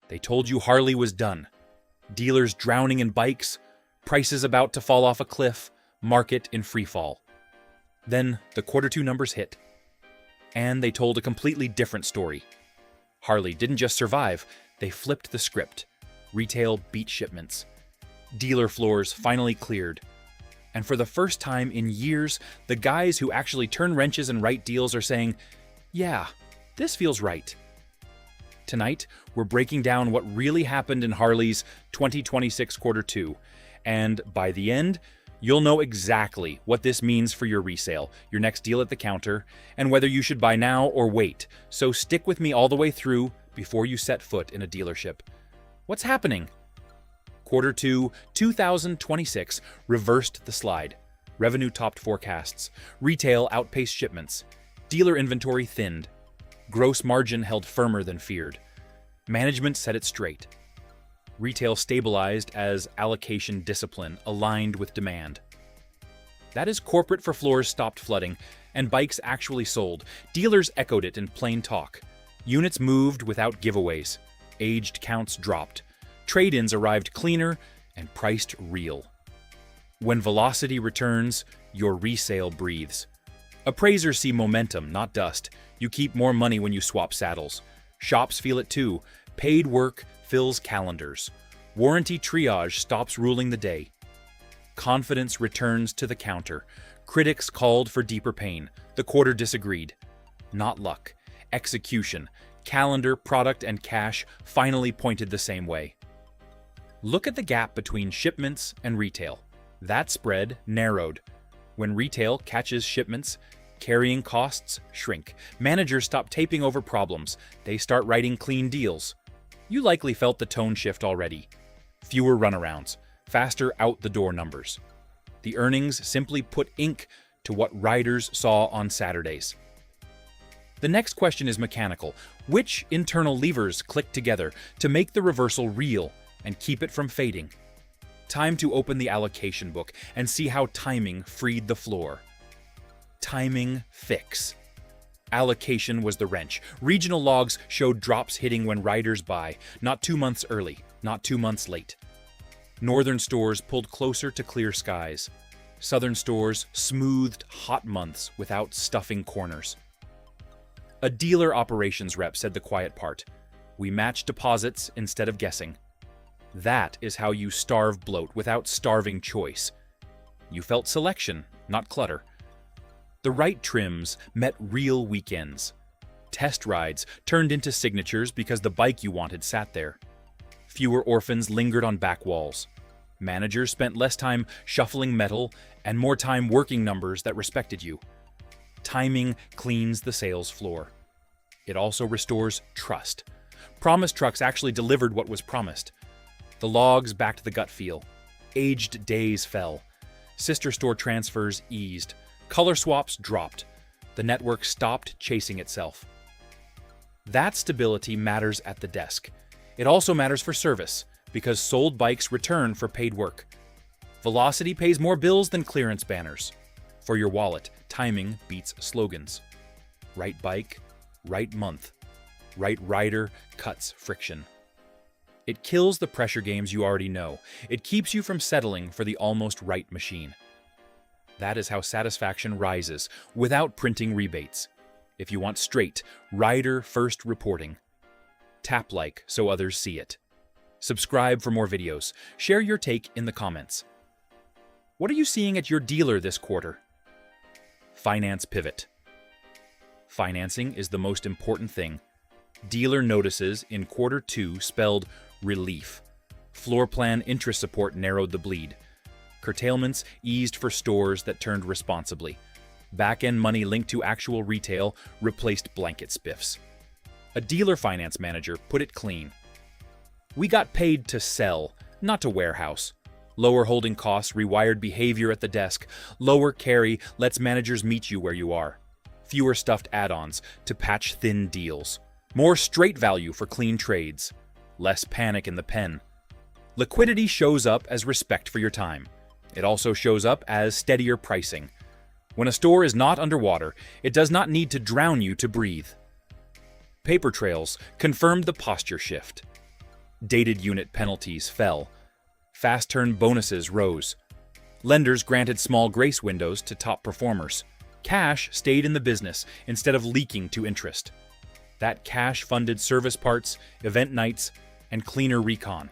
They told you Harley was done. Dealers drowning in bikes, prices about to fall off a cliff, market in free fall. Then the Q2 numbers hit, and they told a completely different story. Harley didn't just survive, they flipped the script. Retail beat shipments. Dealer floors finally cleared. And for the first time in years, the guys who actually turn wrenches and write deals are saying, yeah, this feels right. Tonight, we're breaking down what really happened in Harley's 2026 Q2, and by the end, you'll know exactly what this means for your resale, your next deal at the counter, and whether you should buy now or wait. So stick with me all the way through before you set foot in a dealership. What's happening? Q2 2026 reversed the slide. Revenue topped forecasts. Retail outpaced shipments. Dealer inventory thinned. Gross margin held firmer than feared. Management set it straight. Retail stabilized as allocation discipline aligned with demand. That is, corporate for floors stopped flooding, and bikes actually sold. Dealers echoed it in plain talk. Units moved without giveaways. Aged counts dropped. Trade-ins arrived cleaner and priced real. When velocity returns, your resale breathes. Appraisers see momentum, not dust. You keep more money when you swap saddles. Shops feel it too. Paid work fills calendars. Warranty triage stops ruling the day. Confidence returns to the counter. Critics called for deeper pain. The quarter disagreed. Not luck. Execution. Calendar, product, and cash finally pointed the same way. Look at the gap between shipments and retail. That spread narrowed. When retail catches shipments, carrying costs shrink. Managers stop taping over problems. They start writing clean deals. You likely felt the tone shift already. Fewer runarounds, faster out-the-door numbers. The earnings simply put ink to what riders saw on Saturdays. The next question is mechanical. Which internal levers click together to make the reversal real and keep it from fading? Time to open the allocation book and see how timing freed the floor. Timing fix. Allocation was the wrench. Regional logs showed drops hitting when riders buy, not 2 months early, not 2 months late. Northern stores pulled closer to clear skies. Southern stores smoothed hot months without stuffing corners. A dealer operations rep said the quiet part. We match deposits instead of guessing. That is how you starve bloat without starving choice. You felt selection, not clutter. The right trims met real weekends. Test rides turned into signatures because the bike you wanted sat there. Fewer orphans lingered on back walls. Managers spent less time shuffling metal and more time working numbers that respected you. Timing cleans the sales floor. It also restores trust. Promise trucks actually delivered what was promised. The logs backed the gut feel. Aged days fell. Sister store transfers eased. Color swaps dropped. The network stopped chasing itself. That stability matters at the desk. It also matters for service, because sold bikes return for paid work. Velocity pays more bills than clearance banners. For your wallet, timing beats slogans. Right bike, right month. Right rider cuts friction. It kills the pressure games you already know. It keeps you from settling for the almost right machine. That is how satisfaction rises, without printing rebates. If you want straight, rider-first reporting. Tap like so others see it. Subscribe for more videos. Share your take in the comments. What are you seeing at your dealer this quarter? Finance pivot. Financing is the most important thing. Dealer notices in Q2 spelled relief. Floor plan interest support narrowed the bleed. Curtailments eased for stores that turned responsibly. Back-end money linked to actual retail replaced blanket spiffs. A dealer finance manager put it clean. We got paid to sell, not to warehouse. Lower holding costs rewired behavior at the desk. Lower carry lets managers meet you where you are. Fewer stuffed add-ons to patch thin deals. More straight value for clean trades. Less panic in the pen. Liquidity shows up as respect for your time. It also shows up as steadier pricing. When a store is not underwater, it does not need to drown you to breathe. Paper trails confirmed the posture shift. Dated unit penalties fell. Fast turn bonuses rose. Lenders granted small grace windows to top performers. Cash stayed in the business instead of leaking to interest. That cash funded service parts, event nights, and cleaner recon.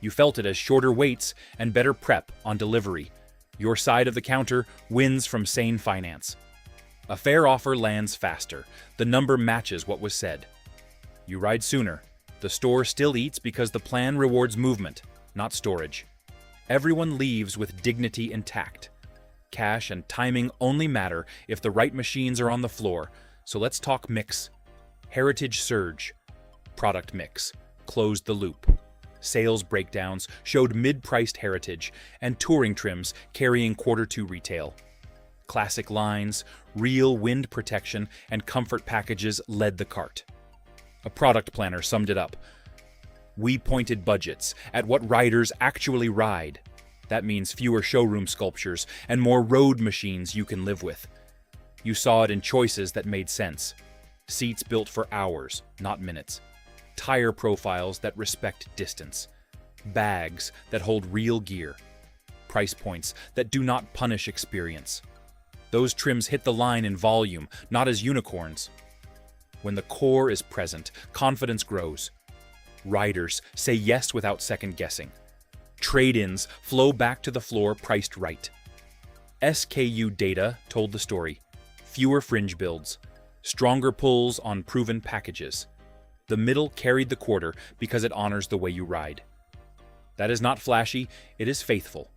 You felt it as shorter waits and better prep on delivery. Your side of the counter wins from sane finance. A fair offer lands faster. The number matches what was said. You ride sooner. The store still eats because the plan rewards movement, not storage. Everyone leaves with dignity intact. Cash and timing only matter if the right machines are on the floor, so let's talk mix. Heritage surge. Product mix. Closed the loop. Sales breakdowns showed mid-priced heritage and touring trims carrying Q2 retail. Classic lines, real wind protection, and comfort packages led the cart. A product planner summed it up. We pointed budgets at what riders actually ride. That means fewer showroom sculptures and more road machines you can live with. You saw it in choices that made sense. Seats built for hours, not minutes. Tire profiles that respect distance. Bags that hold real gear. Price points that do not punish experience. Those trims hit the line in volume, not as unicorns. When the core is present, confidence grows. Riders say yes without second guessing. Trade-ins flow back to the floor priced right. SKU data told the story. Fewer fringe builds. Stronger pulls on proven packages. The middle carried the quarter because it honors the way you ride. That is not flashy, it is faithful.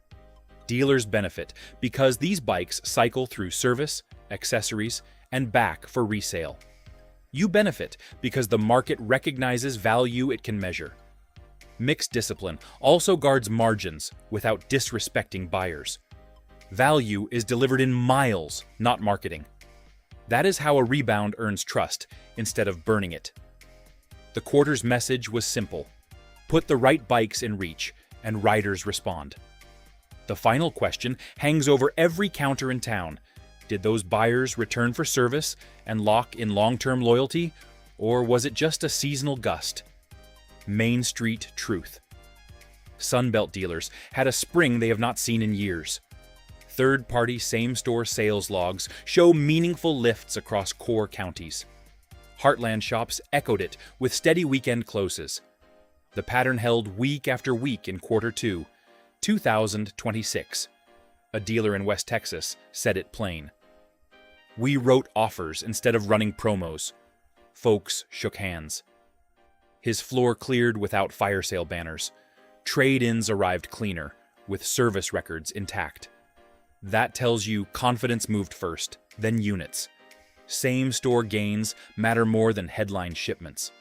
Dealers benefit because these bikes cycle through service, accessories, and back for resale. You benefit because the market recognizes value it can measure. Mixed discipline also guards margins without disrespecting buyers. Value is delivered in miles, not marketing. That is how a rebound earns trust instead of burning it. The quarter's message was simple. Put the right bikes in reach, and riders respond. The final question hangs over every counter in town. Did those buyers return for service and lock in long-term loyalty, or was it just a seasonal gust? Main Street truth. Sunbelt dealers had a spring they have not seen in years. Third-party same-store sales logs show meaningful lifts across core counties. Heartland shops echoed it with steady weekend closes. The pattern held week after week in Q2, 2026. A dealer in West Texas said it plain. We wrote offers instead of running promos. Folks shook hands. His floor cleared without fire sale banners. Trade-ins arrived cleaner, with service records intact. That tells you confidence moved first, then units. Same-store gains matter more than headline shipments.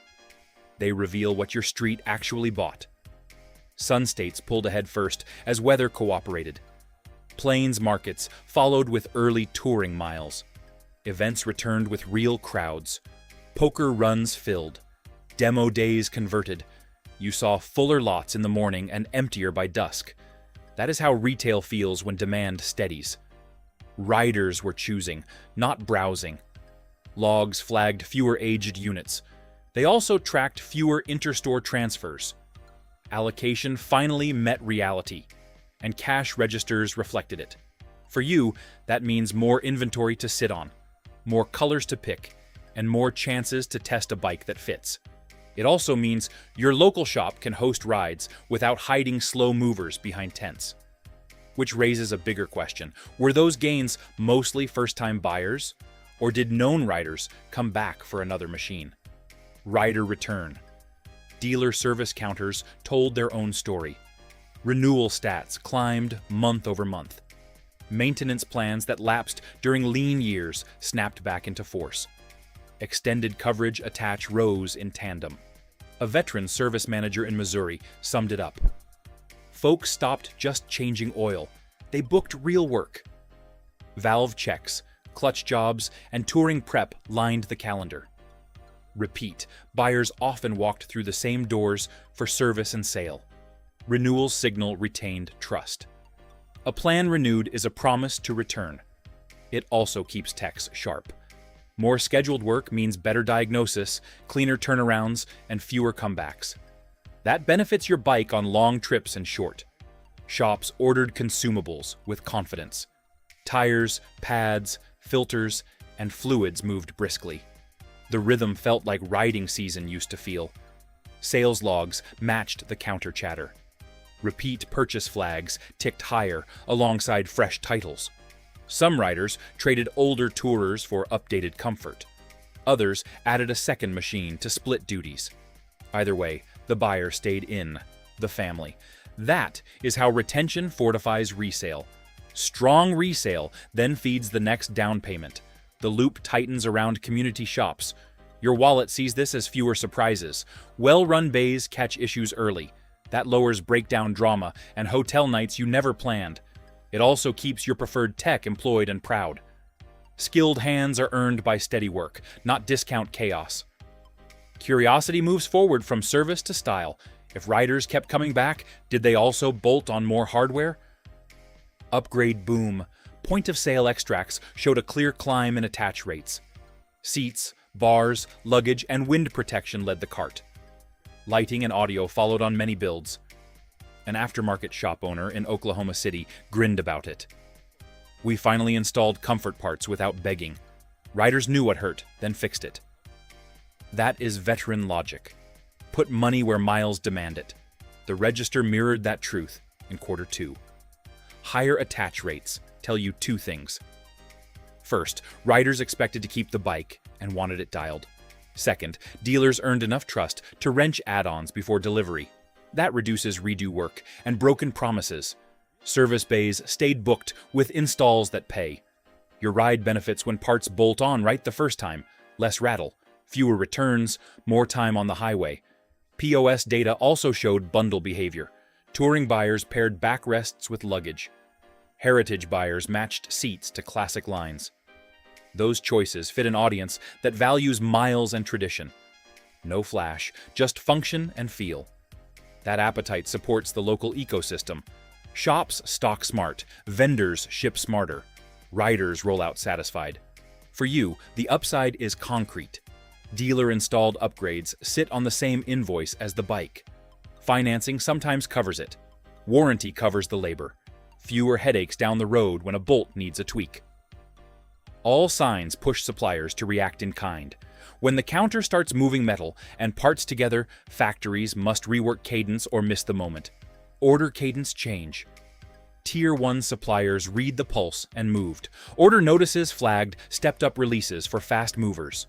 They reveal what your street actually bought. Sun states pulled ahead first as weather cooperated. Plains markets followed with early touring miles. Events returned with real crowds. Poker runs filled. Demo days converted. You saw fuller lots in the morning and emptier by dusk. That is how retail feels when demand steadies. Riders were choosing, not browsing. Logs flagged fewer aged units. They also tracked fewer interstore transfers. Allocation finally met reality, and cash registers reflected it. For you, that means more inventory to sit on, more colors to pick, and more chances to test a bike that fits. It also means your local shop can host rides without hiding slow movers behind tents. Which raises a bigger question. Were those gains mostly first-time buyers, or did known riders come back for another machine? Rider return. Dealer service counters told their own story. Renewal stats climbed month over month. Maintenance plans that lapsed during lean years snapped back into force. Extended coverage attach rose in tandem. A veteran service manager in Missouri summed it up. Folks stopped just changing oil. They booked real work. Valve checks, clutch jobs, and touring prep lined the calendar. Repeat, buyers often walked through the same doors for service and sale. Renewals signal retained trust. A plan renewed is a promise to return. It also keeps techs sharp. More scheduled work means better diagnosis, cleaner turnarounds, and fewer comebacks. That benefits your bike on long trips and short. Shops ordered consumables with confidence. Tires, pads, filters, and fluids moved briskly. The rhythm felt like riding season used to feel. Sales logs matched the counter chatter. Repeat purchase flags ticked higher alongside fresh titles. Some riders traded older tourers for updated comfort. Others added a second machine to split duties. Either way, the buyer stayed in the family. That is how retention fortifies resale. Strong resale then feeds the next down payment. The loop tightens around community shops. Your wallet sees this as fewer surprises. Well-run bays catch issues early. That lowers breakdown drama and hotel nights you never planned. It also keeps your preferred tech employed and proud. Skilled hands are earned by steady work, not discount chaos. Curiosity moves forward from service to style. If riders kept coming back, did they also bolt on more hardware? Upgrade boom. Point-of-sale extracts showed a clear climb in attach rates. Seats, bars, luggage, and wind protection led the cart. Lighting and audio followed on many builds. An aftermarket shop owner in Oklahoma City grinned about it. We finally installed comfort parts without begging. Riders knew what hurt, then fixed it. That is veteran logic. Put money where miles demand it. The register mirrored that truth in Q2. Higher attach rates tell you two things. First, riders expected to keep the bike and wanted it dialed. Second, dealers earned enough trust to wrench add-ons before delivery. That reduces redo work and broken promises. Service bays stayed booked with installs that pay. Your ride benefits when parts bolt on right the first time. Less rattle, fewer returns, more time on the highway. POS data also showed bundle behavior. Touring buyers paired backrests with luggage. Heritage buyers matched seats to classic lines. Those choices fit an audience that values miles and tradition. No flash, just function and feel. That appetite supports the local ecosystem. Shops stock smart, vendors ship smarter, riders roll out satisfied. For you, the upside is concrete. Dealer-installed upgrades sit on the same invoice as the bike. Financing sometimes covers it. Warranty covers the labor. Fewer headaches down the road when a bolt needs a tweak. All signs push suppliers to react in kind. When the counter starts moving metal and parts together, factories must rework cadence or miss the moment. Order cadence change. Tier 1 suppliers read the pulse and moved. Order notices flagged stepped-up releases for fast movers.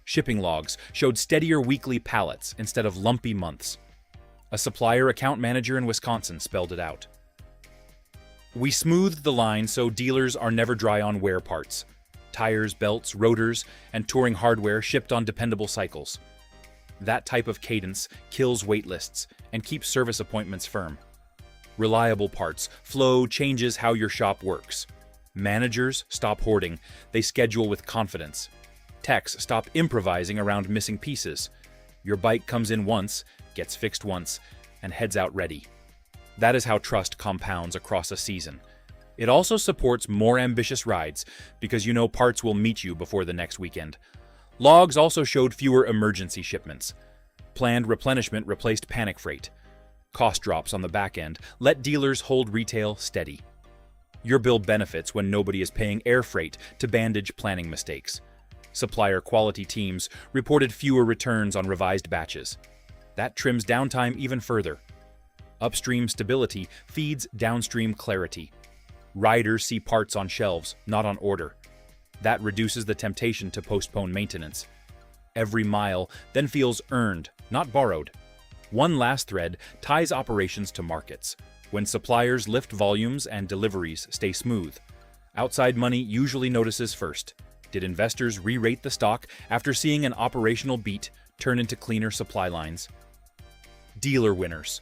Shipping logs showed steadier weekly pallets instead of lumpy months. A supplier account manager in Wisconsin spelled it out. We smoothed the line so dealers are never dry on wear parts. Tires, belts, rotors, and touring hardware shipped on dependable cycles. That type of cadence kills wait lists and keeps service appointments firm. Reliable parts flow changes how your shop works. Managers stop hoarding, they schedule with confidence. Techs stop improvising around missing pieces. Your bike comes in once, gets fixed once, and heads out ready. That is how trust compounds across a season. It also supports more ambitious rides because you know parts will meet you before the next weekend. Logs also showed fewer emergency shipments. Planned replenishment replaced panic freight. Cost drops on the back end let dealers hold retail steady. Your bill benefits when nobody is paying air freight to bandage planning mistakes. Supplier quality teams reported fewer returns on revised batches. That trims downtime even further. Upstream stability feeds downstream clarity. Riders see parts on shelves, not on order. That reduces the temptation to postpone maintenance. Every mile then feels earned, not borrowed. One last thread ties operations to markets. When suppliers lift volumes and deliveries stay smooth, outside money usually notices first. Did investors re-rate the stock after seeing an operational beat turn into cleaner supply lines? Dealer winners.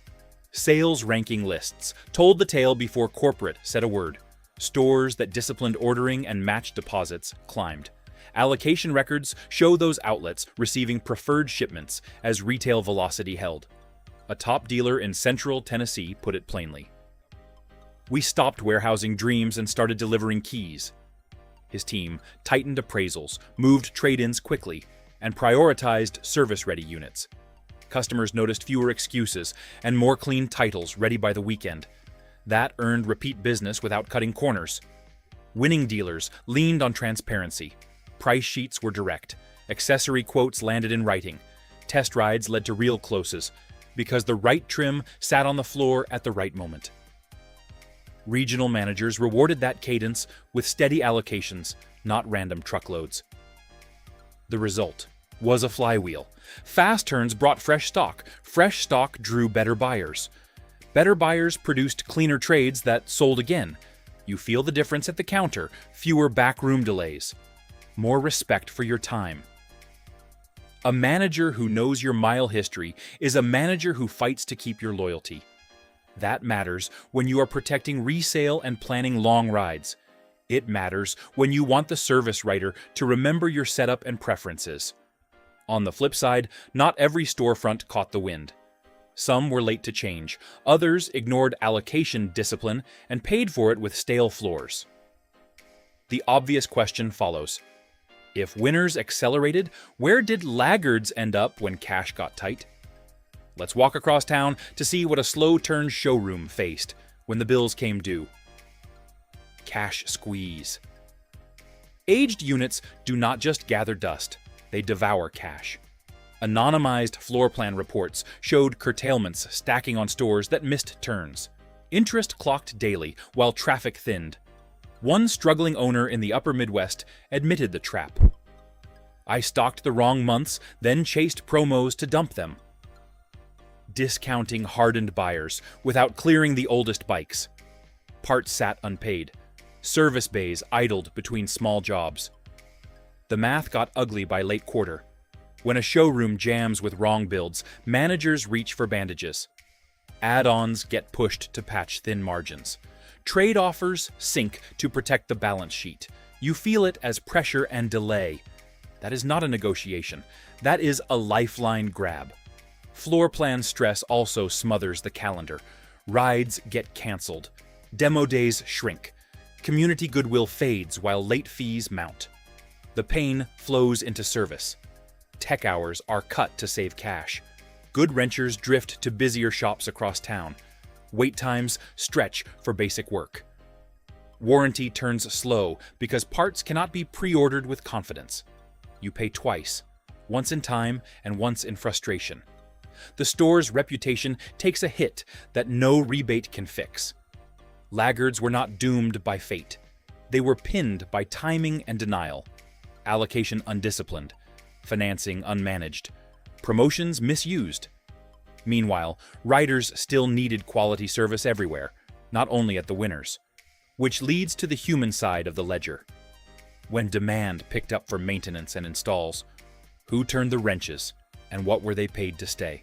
Sales ranking lists told the tale before corporate said a word. Stores that disciplined ordering and matched deposits climbed. Allocation records show those outlets receiving preferred shipments as retail velocity held. A top dealer in Central Tennessee put it plainly. We stopped warehousing dreams and started delivering keys. His team tightened appraisals, moved trade-ins quickly, and prioritized service-ready units. Customers noticed fewer excuses and more clean titles ready by the weekend. That earned repeat business without cutting corners. Winning dealers leaned on transparency. Price sheets were direct. Accessory quotes landed in writing. Test rides led to real closes, because the right trim sat on the floor at the right moment. Regional managers rewarded that cadence with steady allocations, not random truckloads. The result was a flywheel. Fast turns brought fresh stock. Fresh stock drew better buyers. Better buyers produced cleaner trades that sold again. You feel the difference at the counter, fewer backroom delays. More respect for your time. A manager who knows your mile history is a manager who fights to keep your loyalty. That matters when you are protecting resale and planning long rides. It matters when you want the service writer to remember your setup and preferences. On the flip side, not every storefront caught the wind. Some were late to change, others ignored allocation discipline and paid for it with stale floors. The obvious question follows. If winners accelerated, where did laggards end up when cash got tight? Let's walk across town to see what a slow-turn showroom faced when the bills came due. Cash squeeze. Aged units do not just gather dust, they devour cash. Anonymized floor plan reports showed curtailments stacking on stores that missed turns. Interest clocked daily while traffic thinned. One struggling owner in the upper Midwest admitted the trap. I stocked the wrong months, then chased promos to dump them. Discounting hardened buyers without clearing the oldest bikes. Parts sat unpaid. Service bays idled between small jobs. The math got ugly by late quarter. When a showroom jams with wrong builds, managers reach for bandages. Add-ons get pushed to patch thin margins. Trade offers sink to protect the balance sheet. You feel it as pressure and delay. That is not a negotiation. That is a lifeline grab. Floor plan stress also smothers the calendar. Rides get canceled. Demo days shrink. Community goodwill fades while late fees mount. The pain flows into service. Tech hours are cut to save cash. Good wrenchers drift to busier shops across town. Wait times stretch for basic work. Warranty turns slow because parts cannot be pre-ordered with confidence. You pay twice, once in time and once in frustration. The store's reputation takes a hit that no rebate can fix. Laggards were not doomed by fate. They were pinned by timing and denial. Allocation undisciplined. Financing unmanaged. Promotions misused. Meanwhile, riders still needed quality service everywhere, not only at the winners. Which leads to the human side of the ledger. When demand picked up for maintenance and installs, who turned the wrenches and what were they paid to stay?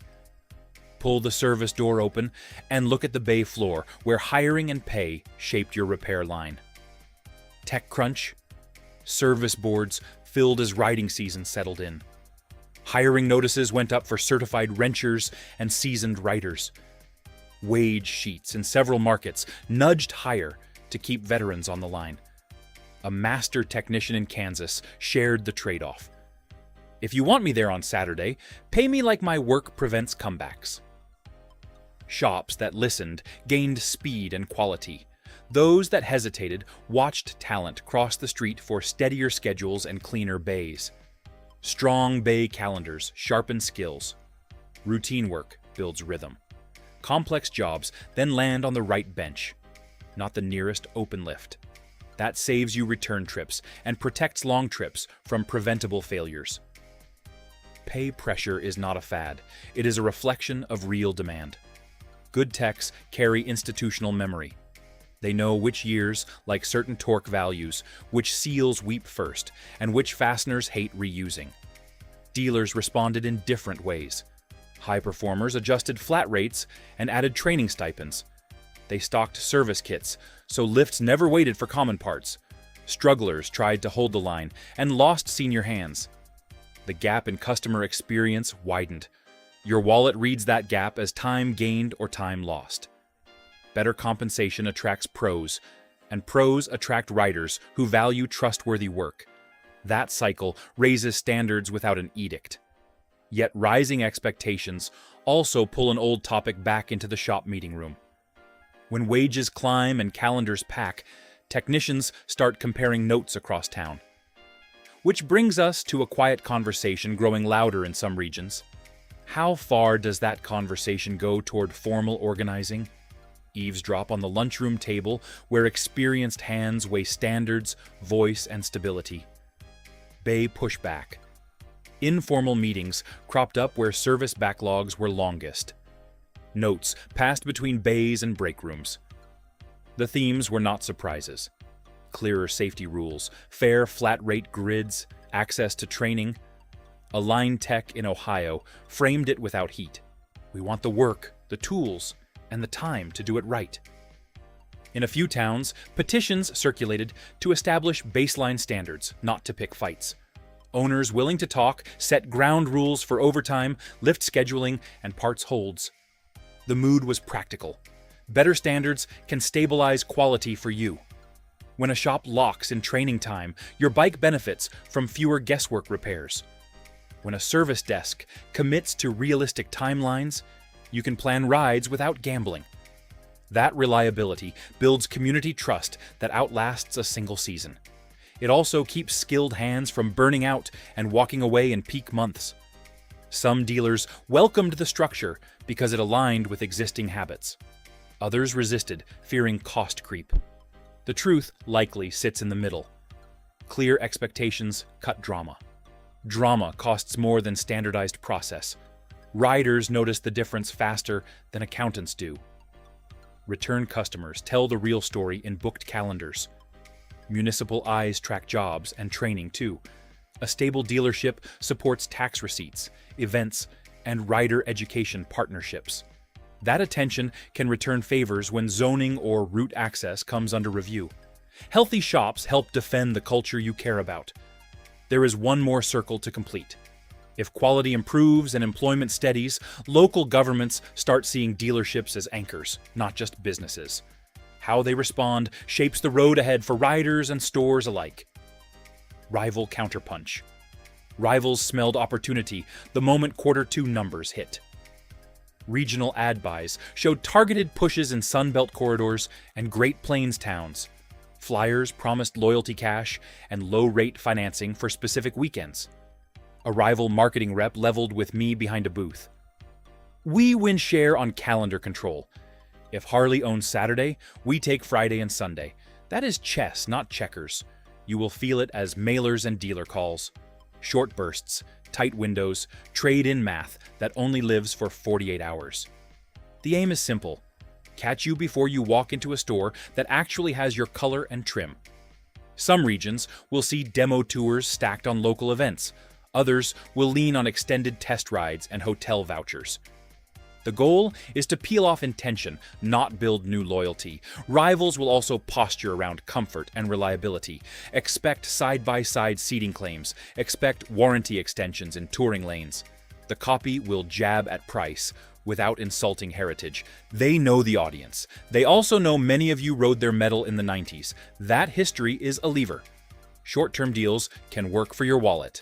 Pull the service door open and look at the bay floor where hiring and pay shaped your repair line. Tech crunch, service boards filled as riding season settled in. Hiring notices went up for certified wrenchers and seasoned riders. Wage sheets in several markets nudged higher to keep veterans on the line. A master technician in Kansas shared the trade-off. If you want me there on Saturday, pay me like my work prevents comebacks. Shops that listened gained speed and quality. Those that hesitated watched talent cross the street for steadier schedules and cleaner bays. Strong bay calendars sharpen skills. Routine work builds rhythm. Complex jobs then land on the right bench, not the nearest open lift. That saves you return trips and protects long trips from preventable failures. Pay pressure is not a fad. It is a reflection of real demand. Good techs carry institutional memory. They know which years like certain torque values, which seals weep first, and which fasteners hate reusing. Dealers responded in different ways. High performers adjusted flat rates and added training stipends. They stocked service kits, so lifts never waited for common parts. Strugglers tried to hold the line and lost senior hands. The gap in customer experience widened. Your wallet reads that gap as time gained or time lost. Better compensation attracts pros, and pros attract riders who value trustworthy work. That cycle raises standards without an edict. Yet rising expectations also pull an old topic back into the shop meeting room. When wages climb and calendars pack, technicians start comparing notes across town. Which brings us to a quiet conversation growing louder in some regions. How far does that conversation go toward formal organizing? Eavesdrop on the lunchroom table where experienced hands weigh standards, voice, and stability. Bay pushback. Informal meetings cropped up where service backlogs were longest. Notes passed between bays and break rooms. The themes were not surprises. Clearer safety rules, fair flat-rate grids, access to training. A line tech in Ohio framed it without heat. We want the work, the tools, and the time to do it right. In a few towns, petitions circulated to establish baseline standards, not to pick fights. Owners willing to talk set ground rules for overtime, lift scheduling, and parts holds. The mood was practical. Better standards can stabilize quality for you. When a shop locks in training time, your bike benefits from fewer guesswork repairs. When a service desk commits to realistic timelines, you can plan rides without gambling. That reliability builds community trust that outlasts a single season. It also keeps skilled hands from burning out and walking away in peak months. Some dealers welcomed the structure because it aligned with existing habits. Others resisted, fearing cost creep. The truth likely sits in the middle. Clear expectations cut drama. Drama costs more than standardized process. Riders notice the difference faster than accountants do. Return customers tell the real story in booked calendars. Municipal eyes track jobs and training too. A stable dealership supports tax receipts, events, and rider education partnerships. That attention can return favors when zoning or route access comes under review. Healthy shops help defend the culture you care about. There is one more circle to complete. If quality improves and employment steadies, local governments start seeing dealerships as anchors, not just businesses. How they respond shapes the road ahead for riders and stores alike. Rival counterpunch. Rivals smelled opportunity the moment Q2 numbers hit. Regional ad buys showed targeted pushes in Sunbelt corridors and Great Plains towns. Flyers promised loyalty cash and low-rate financing for specific weekends. A rival marketing rep leveled with me behind a booth. We win share on calendar control. If Harley owns Saturday, we take Friday and Sunday. That is chess, not checkers. You will feel it as mailers and dealer calls. Short bursts, tight windows, trade-in math that only lives for 48 hours. The aim is simple. Catch you before you walk into a store that actually has your color and trim. Some regions will see demo tours stacked on local events. Others will lean on extended test rides and hotel vouchers. The goal is to peel off intention, not build new loyalty. Rivals will also posture around comfort and reliability. Expect side-by-side seating claims. Expect warranty extensions in touring lanes. The copy will jab at price without insulting heritage. They know the audience. They also know many of you rode their metal in the 90s. That history is a lever. Short-term deals can work for your wallet.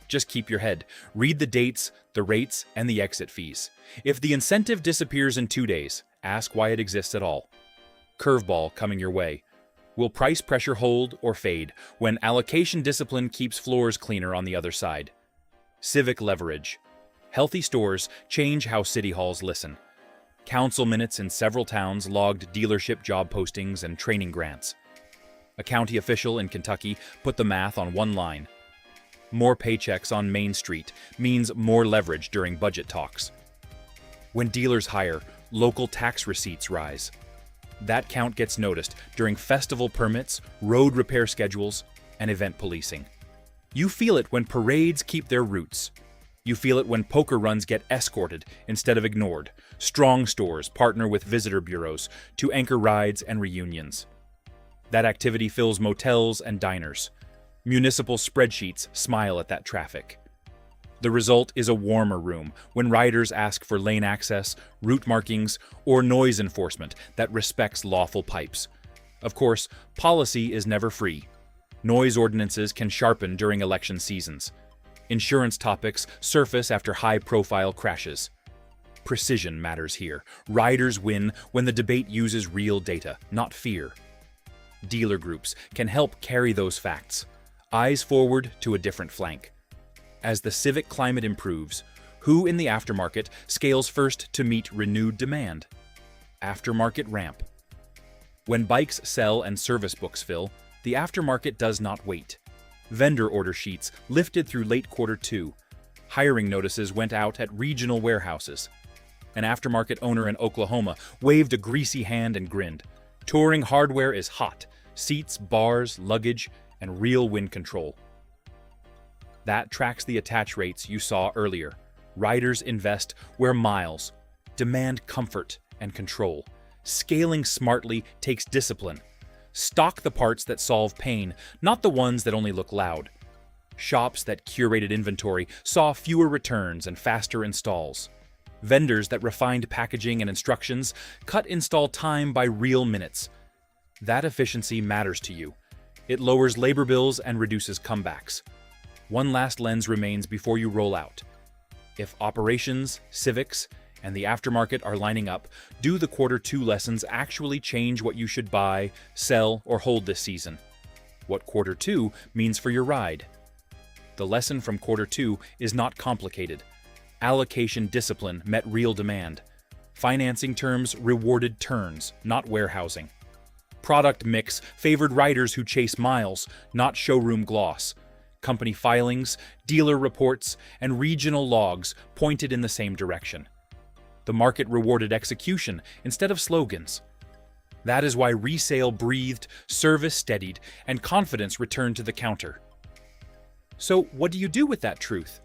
Just keep your head. Read the dates, the rates, and the exit fees. If the incentive disappears in 2 days, ask why it exists at all. Curveball coming your way. Will price pressure hold or fade when allocation discipline keeps floors cleaner on the other side? Civic leverage. Healthy stores change how city halls listen. Council minutes in several towns logged dealership job postings and training grants. A county official in Kentucky put the math on one line. More paychecks on Main Street means more leverage during budget talks. When dealers hire, local tax receipts rise. That count gets noticed during festival permits, road repair schedules, and event policing. You feel it when parades keep their roots. You feel it when poker runs get escorted instead of ignored. Strong stores partner with visitor bureaus to anchor rides and reunions. That activity fills motels and diners. Municipal spreadsheets smile at that traffic. The result is a warmer room when riders ask for lane access, route markings, or noise enforcement that respects lawful pipes. Of course, policy is never free. Noise ordinances can sharpen during election seasons. Insurance topics surface after high-profile crashes. Precision matters here. Riders win when the debate uses real data, not fear. Dealer groups can help carry those facts. Eyes forward to a different flank. As the Civic climate improves, who in the aftermarket scales first to meet renewed demand? Aftermarket ramp. When bikes sell and service books fill, the aftermarket does not wait. Vendor order sheets lifted through late Q2. Hiring notices went out at regional warehouses. An aftermarket owner in Oklahoma waved a greasy hand and grinned. Touring hardware is hot. Seats, bars, luggage, and real wind control. That tracks the attach rates you saw earlier. Riders invest where miles demand comfort and control. Scaling smartly takes discipline. Stock the parts that solve pain, not the ones that only look loud. Shops that curated inventory saw fewer returns and faster installs. Vendors that refined packaging and instructions cut install time by real minutes. That efficiency matters to you. It lowers labor bills and reduces comebacks. One last lens remains before you roll out. If operations, civics, and the aftermarket are lining up, do the Q2 lessons actually change what you should buy, sell, or hold this season? What Q2 means for your ride? The lesson from Q2 is not complicated. Allocation discipline met real demand. Financing terms rewarded turns, not warehousing. Product mix favored riders who chase miles, not showroom gloss. Company filings, dealer reports, and regional logs pointed in the same direction. The market rewarded execution instead of slogans. That is why resale breathed, service steadied, and confidence returned to the counter. So what do you do with that truth?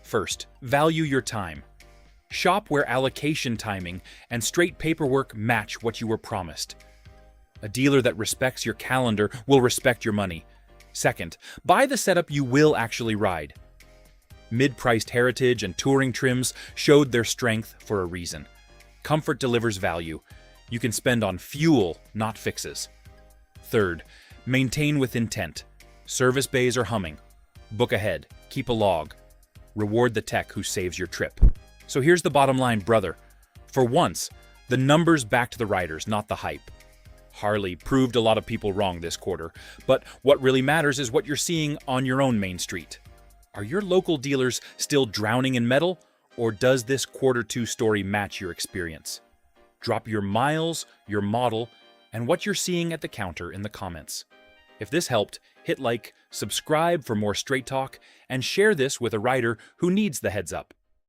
First, value your time. Shop where allocation timing and straight paperwork match what you were promised. A dealer that respects your calendar will respect your money. Second, buy the setup you will actually ride. Mid-priced Heritage and Touring trims showed their strength for a reason. Comfort delivers value. You can spend on fuel, not fixes. Third, maintain with intent. Service bays are humming. Book ahead. Keep a log. Reward the tech who saves your trip. So here's the bottom line, brother. For once, the numbers backed the riders, not the hype. Harley proved a lot of people wrong this quarter, but what really matters is what you're seeing on your own main street. Are your local dealers still drowning in metal, or does this Q2 story match your experience? Drop your miles, your model, and what you're seeing at the counter in the comments. If this helped, hit like, subscribe for more straight talk, and share this with a rider who needs the heads up.